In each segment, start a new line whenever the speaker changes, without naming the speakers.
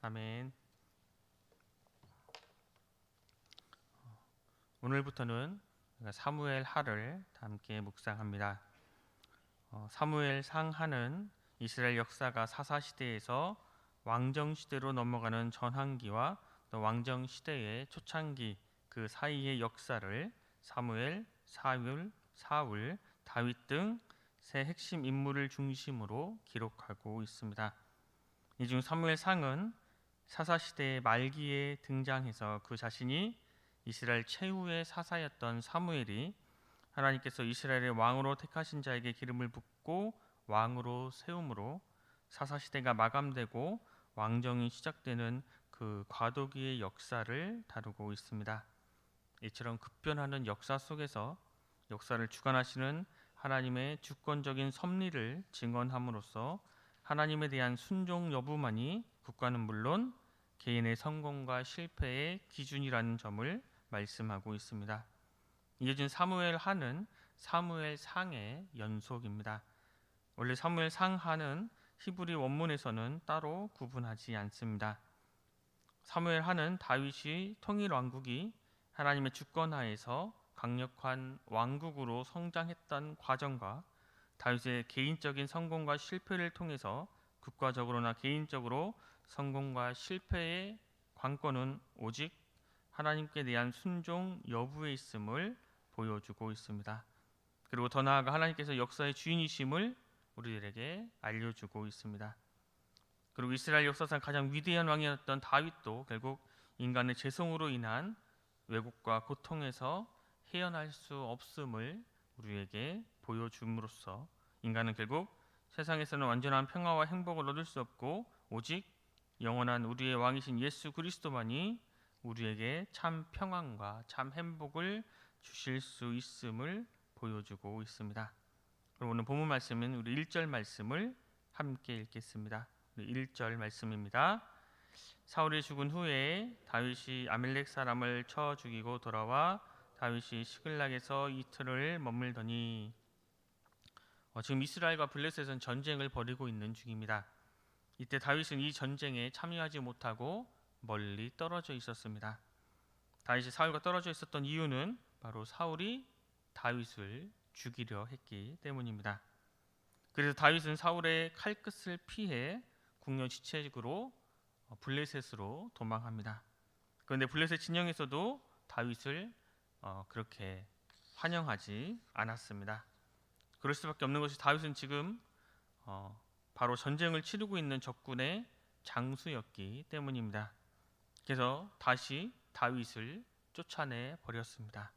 아멘. 오늘부터는 사무엘 하를 함께 묵상합니다. 사무엘 상하는 이스라엘 역사가 사사 시대에서 왕정 시대로 넘어가는 전환기와 또 왕정 시대의 초창기 그 사이의 역사를 사무엘, 사울, 다윗 등 세 핵심 인물을 중심으로 기록하고 있습니다. 이 중 사무엘 상은 사사 시대의 말기에 등장해서 그 자신이 이스라엘 최후의 사사였던 사무엘이 하나님께서 이스라엘의 왕으로 택하신 자에게 기름을 붓고 왕으로 세움으로 사사 시대가 마감되고 왕정이 시작되는 그 과도기의 역사를 다루고 있습니다. 이처럼 급변하는 역사 속에서 역사를 주관하시는 하나님의 주권적인 섭리를 증언함으로써 하나님에 대한 순종 여부만이 국가는 물론 개인의 성공과 실패의 기준이라는 점을 말씀하고 있습니다. 이어진 사무엘 하는 사무엘 상의 연속입니다. 원래 사무엘 상하는 히브리 원문에서는 따로 구분하지 않습니다. 사무엘 하는 다윗이 통일 왕국이 하나님의 주권 하에서 강력한 왕국으로 성장했던 과정과 다윗의 개인적인 성공과 실패를 통해서 국가적으로나 개인적으로 성공과 실패의 관건은 오직 하나님께 대한 순종 여부에 있음을 보여주고 있습니다. 그리고 더 나아가 하나님께서 역사의 주인이심을 우리들에게 알려주고 있습니다. 그리고 이스라엘 역사상 가장 위대한 왕이었던 다윗도 결국 인간의 죄성으로 인한 왜곡과 고통에서 헤어날 수 없음을 우리에게 보여줌으로써 인간은 결국 세상에서는 완전한 평화와 행복을 얻을 수 없고 오직 영원한 우리의 왕이신 예수 그리스도만이 우리에게 참 평안과 참 행복을 주실 수 있음을 보여주고 있습니다. 그럼 오늘 본문 말씀은 우리 1절 말씀을 함께 읽겠습니다. 1절 말씀입니다. 사울이 죽은 후에 다윗이 아멜렉 사람을 쳐 죽이고 돌아와 다윗이 시글락에서 이틀을 머물더니 지금 이스라엘과 블레셋은 전쟁을 벌이고 있는 중입니다. 이때 다윗은 이 전쟁에 참여하지 못하고 멀리 떨어져 있었습니다. 다윗이 사울과 떨어져 있었던 이유는 바로 사울이 다윗을 죽이려 했기 때문입니다. 그래서 다윗은 사울의 칼끝을 피해 궁여지책으로 블레셋으로 도망합니다. 그런데 블레셋 진영에서도 다윗을 그렇게 환영하지 않았습니다. 그럴 수밖에 없는 것이 다윗은 지금 바로 전쟁을 치르고 있는 적군의 장수였기 때문입니다. 그래서 다시 다윗을 쫓아내 버렸습니다.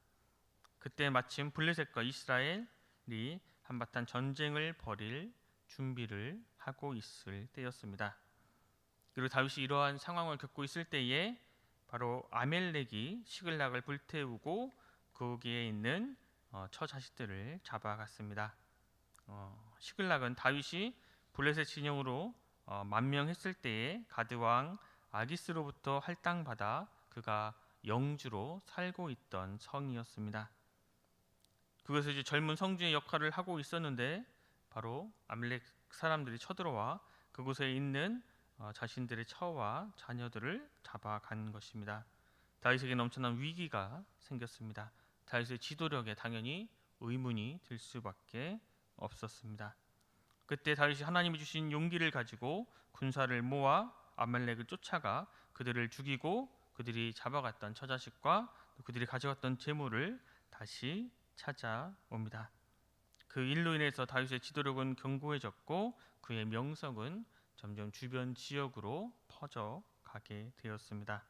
그때 마침 블레셋과 이스라엘이 한바탕 전쟁을 벌일 준비를 하고 있을 때였습니다. 그리고 다윗이 이러한 상황을 겪고 있을 때에 바로 아멜렉이 시글락을 불태우고 거기에 있는 처자식들을 잡아갔습니다. 시글락은 다윗이 블레셋 진영으로 만명했을 때에 가드 왕 아기스로부터 할당받아 그가 영주로 살고 있던 성이었습니다. 그것에서 이제 젊은 성주의 역할을 하고 있었는데 바로 아멜렉 사람들이 쳐들어와 그곳에 있는 자신들의 처와 자녀들을 잡아간 것입니다. 다윗에게는 엄청난 위기가 생겼습니다. 다윗의 지도력에 당연히 의문이 들 수밖에 없었습니다. 그때 다윗이 하나님이 주신 용기를 가지고 군사를 모아 아말렉을 쫓아가 그들을 죽이고 그들이 잡아갔던 처자식과 그들이 가져갔던 재물을 다시 찾아옵니다. 그 일로 인해서 다윗의 지도력은 견고해졌고 그의 명성은 점점 주변 지역으로 퍼져가게 되었습니다.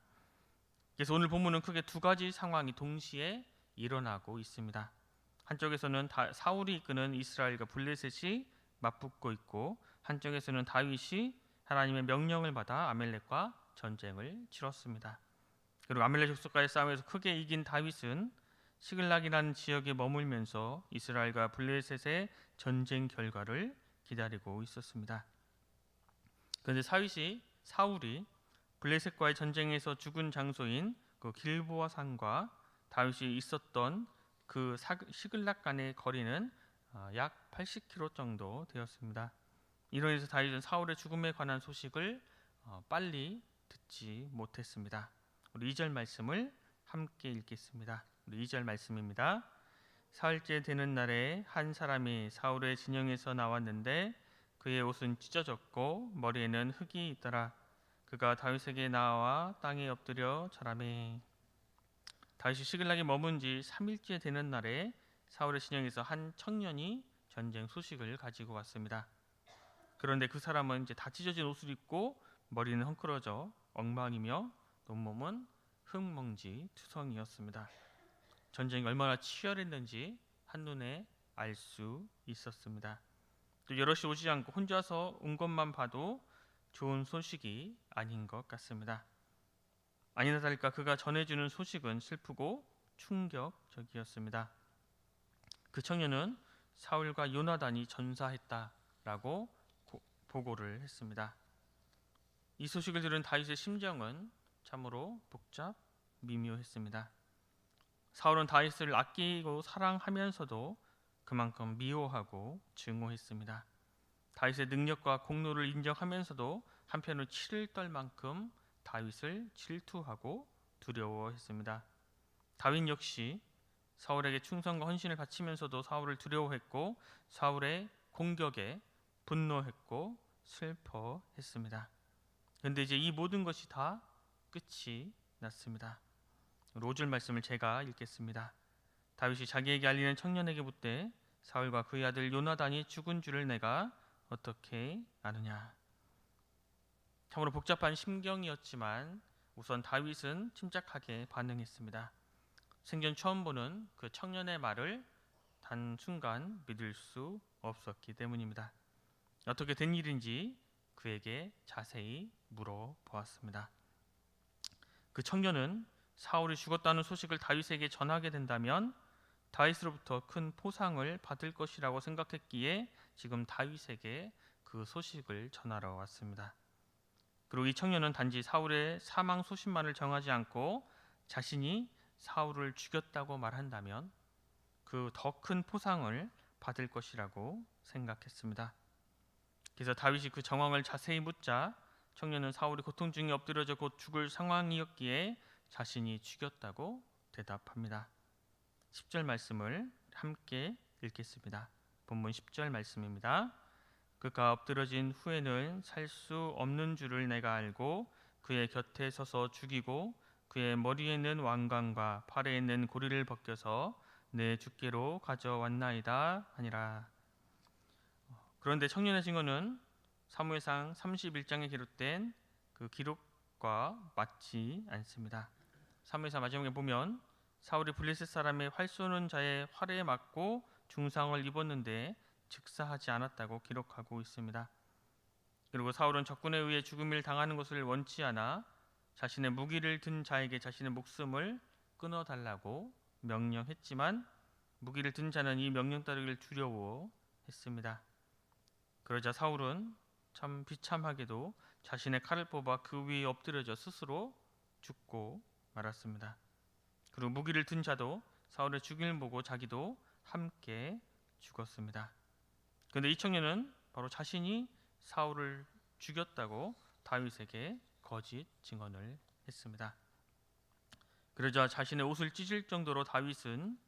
그래서 오늘 본문은 크게 두 가지 상황이 동시에 일어나고 있습니다. 한쪽에서는 사울이 이끄는 이스라엘과 블레셋이 맞붙고 있고 한쪽에서는 다윗이 하나님의 명령을 받아 아멜렉과 전쟁을 치렀습니다. 그리고 아멜렉 족속과의 싸움에서 크게 이긴 다윗은 시글락이라는 지역에 머물면서 이스라엘과 블레셋의 전쟁 결과를 기다리고 있었습니다. 그런데 사울이 블레셋과의 전쟁에서 죽은 장소인 그 길보아 산과 다윗이 있었던 그 시글락 간의 거리는 약 80km 정도 되었습니다. 이로 인해서 다윗은 사울의 죽음에 관한 소식을 빨리 듣지 못했습니다. 우리 2절 말씀을 함께 읽겠습니다. 우리 2절 말씀입니다. 사흘째 되는 날에 한 사람이 사울의 진영에서 나왔는데 그의 옷은 찢어졌고 머리에는 흙이 있더라. 그가 다윗에게 나와 땅에 엎드려 절하매. 다윗이 시글락에 머문 지 3일째 되는 날에 사울의 진영에서 한 청년이 전쟁 소식을 가지고 왔습니다. 그런데 그 사람은 이제 다 찢어진 옷을 입고 머리는 헝클어져 엉망이며 온몸은 흙먼지 투성이었습니다. 전쟁이 얼마나 치열했는지 한눈에 알 수 있었습니다. 또 여럿이 오지 않고 혼자서 온 것만 봐도 좋은 소식이 아닌 것 같습니다. 아니나 다를까 그가 전해주는 소식은 슬프고 충격적이었습니다. 그 청년은 사울과 요나단이 전사했다라고 보고를 했습니다. 이 소식을 들은 다윗의 심정은 참으로 복잡 미묘했습니다. 사울은 다윗을 아끼고 사랑하면서도 그만큼 미워하고 증오했습니다. 다윗의 능력과 공로를 인정하면서도 한편으로 치를 떨 만큼 다윗을 질투하고 두려워했습니다. 다윗 역시 사울에게 충성과 헌신을 바치면서도 사울을 두려워했고 사울의 공격에 분노했고 슬퍼했습니다. 그런데 이제 이 모든 것이 다 끝이 났습니다. 5절 말씀을 제가 읽겠습니다. 다윗이 자기에게 알리는 청년에게 묻되 사울과 그의 아들 요나단이 죽은 줄을 내가 어떻게 아느냐. 참으로 복잡한 심경이었지만 우선 다윗은 침착하게 반응했습니다. 생전 처음 보는 그 청년의 말을 단순간 믿을 수 없었기 때문입니다. 어떻게 된 일인지 그에게 자세히 물어보았습니다. 그 청년은 사울이 죽었다는 소식을 다윗에게 전하게 된다면 다윗으로부터 큰 포상을 받을 것이라고 생각했기에 지금 다윗에게 그 소식을 전하러 왔습니다. 그리고 이 청년은 단지 사울의 사망 소식만을 정하지 않고 자신이 사울을 죽였다고 말한다면 그 더 큰 포상을 받을 것이라고 생각했습니다. 그래서 다윗이 그 정황을 자세히 묻자 청년은 사울이 고통 중에 엎드려져 곧 죽을 상황이었기에 자신이 죽였다고 대답합니다. 10절 말씀을 함께 읽겠습니다. 본문 10절 말씀입니다. 그가 엎드러진 후에는 살 수 없는 줄을 내가 알고 그의 곁에 서서 죽이고 그의 머리에 있는 왕관과 팔에 있는 고리를 벗겨서 내 주께로 가져왔나이다 하니라. 그런데 청년의 증언은 사무엘상 31장에 기록된 그 기록과 맞지 않습니다. 사무엘상 마지막에 보면 사울이 블레셋 사람의 활 쏘는 자의 활에 맞고 중상을 입었는데 즉사하지 않았다고 기록하고 있습니다. 그리고 사울은 적군에 의해 죽음을 당하는 것을 원치 않아 자신의 무기를 든 자에게 자신의 목숨을 끊어달라고 명령했지만 무기를 든 자는 이 명령 따르기를 두려워했습니다. 그러자 사울은 참 비참하게도 자신의 칼을 뽑아 그 위에 엎드려져 스스로 죽고 말았습니다. 그리고 무기를 든 자도 사울의 죽임을 보고 자기도 함께 죽었습니다. 그런데 이 청년은 바로 자신이 사울을 죽였다고 다윗에게 거짓 증언을 했습니다. 그러자 자신의 옷을 찢을 정도로 다윗은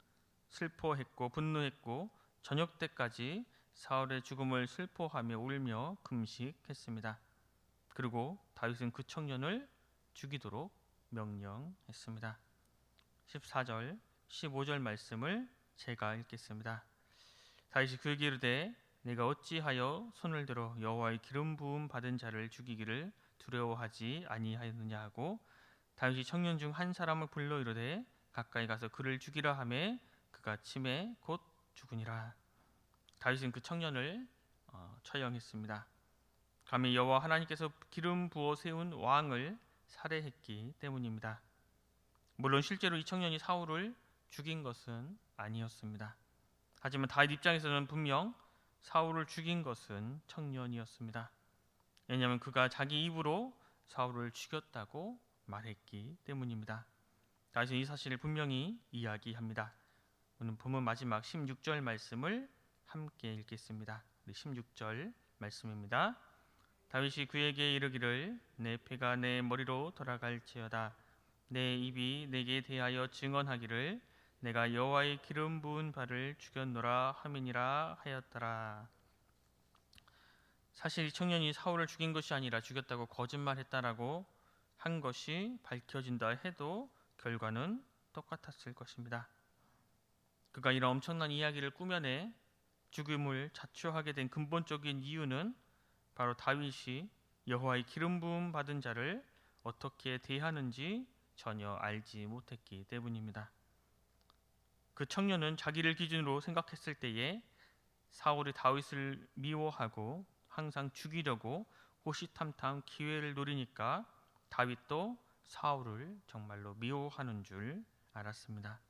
슬퍼했고 분노했고 저녁 때까지 사울의 죽음을 슬퍼하며 울며 금식했습니다. 그리고 다윗은 그 청년을 죽이도록 명령했습니다. 14절, 15절 말씀을 제가 읽겠습니다. 다윗이 그에게 이르되 내가 어찌하여 손을 들어 여호와의 기름 부음 받은 자를 죽이기를 두려워하지 아니하였느냐 하고 다윗이 청년 중 한 사람을 불러 이르되 가까이 가서 그를 죽이라 하매 그가 침에 곧 죽으니라. 다윗은 그 청년을 처형했습니다. 감히 여호와 하나님께서 기름 부어 세운 왕을 살해했기 때문입니다. 물론 실제로 이 청년이 사울을 죽인 것은 아니었습니다. 하지만 다윗 입장에서는 분명 사울을 죽인 것은 청년이었습니다. 왜냐하면 그가 자기 입으로 사울을 죽였다고 말했기 때문입니다. 다윗은 이 사실을 분명히 이야기합니다. 오늘 본문 마지막 16절 말씀을 함께 읽겠습니다. 16절 말씀입니다. 다윗이 그에게 이르기를 내 패가 내 머리로 돌아갈지어다. 내 입이 내게 대하여 증언하기를 내가 여호와의 기름 부은 발을 죽였노라 함이니라 하였더라. 사실 이 청년이 사울을 죽인 것이 아니라 죽였다고 거짓말했다라고 한 것이 밝혀진다 해도 결과는 똑같았을 것입니다. 그가 이런 엄청난 이야기를 꾸며내 죽음을 자초하게 된 근본적인 이유는 바로 다윗이 여호와의 기름 부음 받은 자를 어떻게 대하는지 전혀 알지 못했기 때문입니다. 그 청년은 자기를 기준으로 생각했을 때에 사울이 다윗을 미워하고 항상 죽이려고 호시탐탐 기회를 노리니까 다윗도 사울을 정말로 미워하는 줄 알았습니다.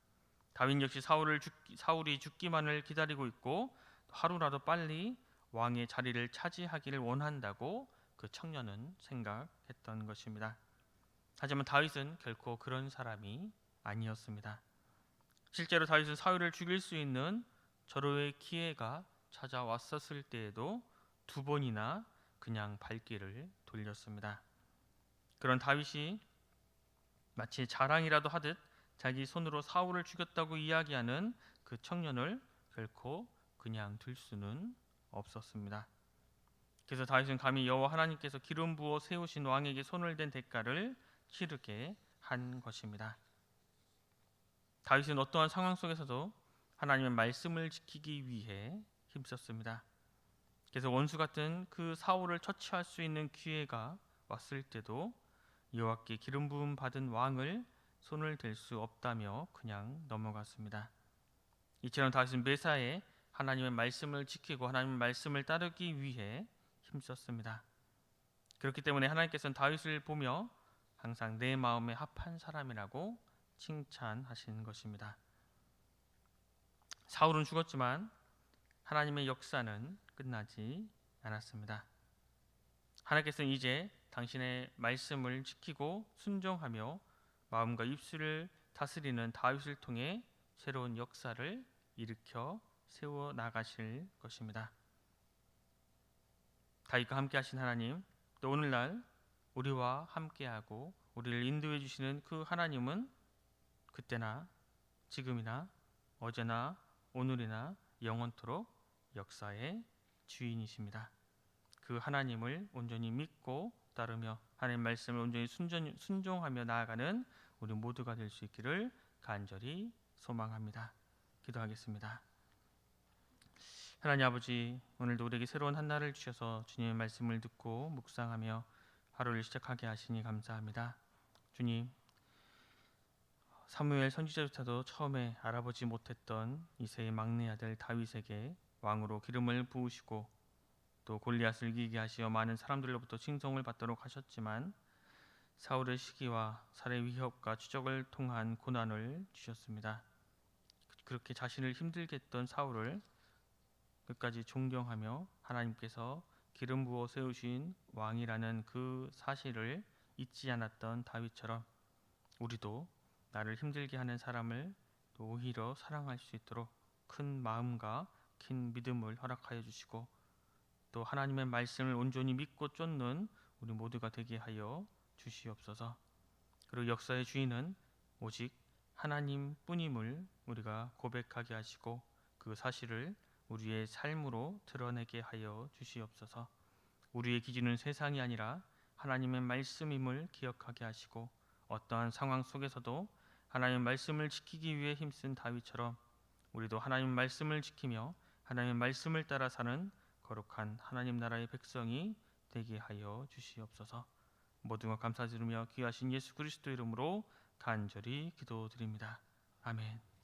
다윗 역시 사울이 죽기만을 기다리고 있고 하루라도 빨리 왕의 자리를 차지하기를 원한다고 그 청년은 생각했던 것입니다. 하지만 다윗은 결코 그런 사람이 아니었습니다. 실제로 다윗은 사울을 죽일 수 있는 절호의 기회가 찾아왔었을 때에도 2번이나 그냥 발길을 돌렸습니다. 그런 다윗이 마치 자랑이라도 하듯 자기 손으로 사울을 죽였다고 이야기하는 그 청년을 결코 그냥 둘 수는 없었습니다. 그래서 다윗은 감히 여호와 하나님께서 기름 부어 세우신 왕에게 손을 댄 대가를 치르게 한 것입니다. 다윗은 어떠한 상황 속에서도 하나님의 말씀을 지키기 위해 힘썼습니다. 그래서 원수 같은 그 사울을 처치할 수 있는 기회가 왔을 때도 여호와께 기름 부음 받은 왕을 손을 댈 수 없다며 그냥 넘어갔습니다. 이처럼 다윗은 매사에 하나님의 말씀을 지키고 하나님의 말씀을 따르기 위해 힘썼습니다. 그렇기 때문에 하나님께서는 다윗을 보며 항상 내 마음에 합한 사람이라고 칭찬하신 것입니다. 사울은 죽었지만 하나님의 역사는 끝나지 않았습니다. 하나님께서는 이제 당신의 말씀을 지키고 순종하며 마음과 입술을 다스리는 다윗을 통해 새로운 역사를 일으켜 세워 나가실 것입니다. 다윗과 함께 하신 하나님, 또 오늘날 우리와 함께하고 우리를 인도해 주시는 그 하나님은 그때나 지금이나 어제나 오늘이나 영원토록 역사의 주인이십니다. 그 하나님을 온전히 믿고 따르며 하나님 말씀을 온전히 순종하며 나아가는 우리 모두가 될 수 있기를 간절히 소망합니다. 기도하겠습니다. 하나님 아버지, 오늘도 우리에게 새로운 한 날을 주셔서 주님의 말씀을 듣고 묵상하며 하루를 시작하게 하시니 감사합니다. 주님, 사무엘 선지자조차도 처음에 알아보지 못했던 이새의 막내 아들 다윗에게 왕으로 기름을 부으시고 또 골리앗을 이기게 하시어 많은 사람들로부터 칭송을 받도록 하셨지만 사울의 시기와 살해 위협과 추적을 통한 고난을 주셨습니다. 그렇게 자신을 힘들게 했던 사울을 끝까지 존경하며 하나님께서 기름 부어 세우신 왕이라는 그 사실을 잊지 않았던 다윗처럼 우리도 나를 힘들게 하는 사람을 또 오히려 사랑할 수 있도록 큰 마음과 큰 믿음을 허락하여 주시고 또 하나님의 말씀을 온전히 믿고 쫓는 우리 모두가 되게 하여 주시옵소서. 그리고 역사의 주인은 오직 하나님뿐임을 우리가 고백하게 하시고 그 사실을 우리의 삶으로 드러내게 하여 주시옵소서. 우리의 기준은 세상이 아니라 하나님의 말씀임을 기억하게 하시고 어떠한 상황 속에서도 하나님의 말씀을 지키기 위해 힘쓴 다윗처럼 우리도 하나님의 말씀을 지키며 하나님의 말씀을 따라 사는 거룩한 하나님 나라의 백성이 되게 하여 주시옵소서. 모두가 감사드리며 귀하신 예수 그리스도 이름으로 간절히 기도드립니다. 아멘.